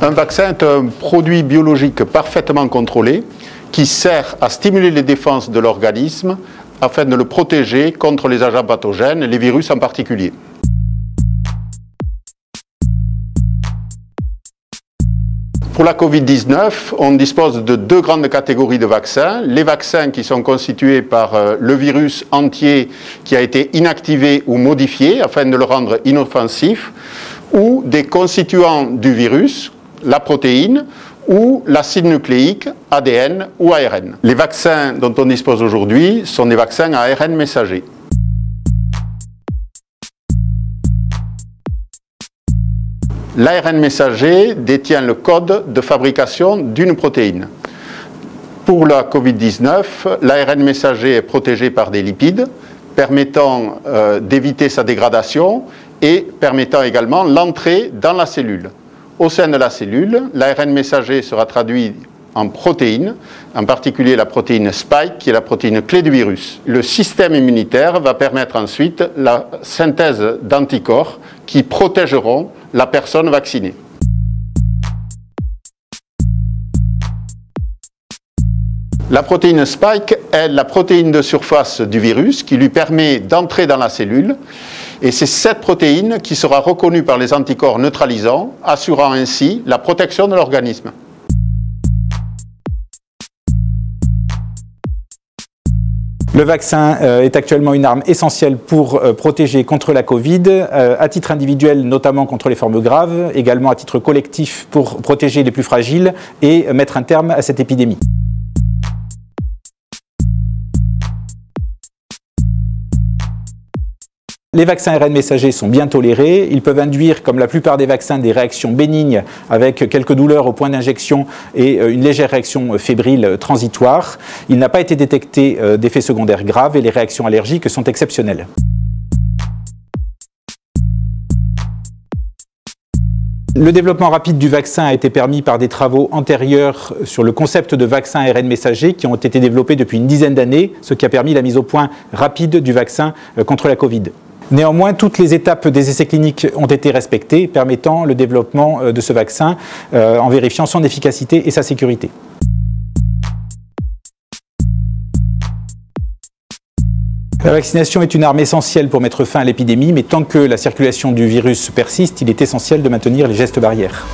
Un vaccin est un produit biologique parfaitement contrôlé qui sert à stimuler les défenses de l'organisme afin de le protéger contre les agents pathogènes, les virus en particulier. Pour la Covid-19, on dispose de deux grandes catégories de vaccins. Les vaccins qui sont constitués par le virus entier qui a été inactivé ou modifié afin de le rendre inoffensif, ou des constituants du virus, la protéine, ou l'acide nucléique, ADN ou ARN. Les vaccins dont on dispose aujourd'hui sont des vaccins à ARN messager. L'ARN messager détient le code de fabrication d'une protéine. Pour la Covid-19, l'ARN messager est protégé par des lipides permettant d'éviter sa dégradation et permettant également l'entrée dans la cellule. Au sein de la cellule, l'ARN messager sera traduit en protéines, en particulier la protéine Spike, qui est la protéine clé du virus. Le système immunitaire va permettre ensuite la synthèse d'anticorps qui protégeront la personne vaccinée. La protéine Spike est la protéine de surface du virus qui lui permet d'entrer dans la cellule, et c'est cette protéine qui sera reconnue par les anticorps neutralisants, assurant ainsi la protection de l'organisme. Le vaccin est actuellement une arme essentielle pour protéger contre la Covid, à titre individuel notamment contre les formes graves, également à titre collectif pour protéger les plus fragiles et mettre un terme à cette épidémie. Les vaccins ARN messagers sont bien tolérés. Ils peuvent induire, comme la plupart des vaccins, des réactions bénignes avec quelques douleurs au point d'injection et une légère réaction fébrile transitoire. Il n'a pas été détecté d'effets secondaires graves et les réactions allergiques sont exceptionnelles. Le développement rapide du vaccin a été permis par des travaux antérieurs sur le concept de vaccin ARN messager qui ont été développés depuis une dizaine d'années, ce qui a permis la mise au point rapide du vaccin contre la Covid. Néanmoins, toutes les étapes des essais cliniques ont été respectées, permettant le développement de ce vaccin en vérifiant son efficacité et sa sécurité. La vaccination est une arme essentielle pour mettre fin à l'épidémie, mais tant que la circulation du virus persiste, il est essentiel de maintenir les gestes barrières.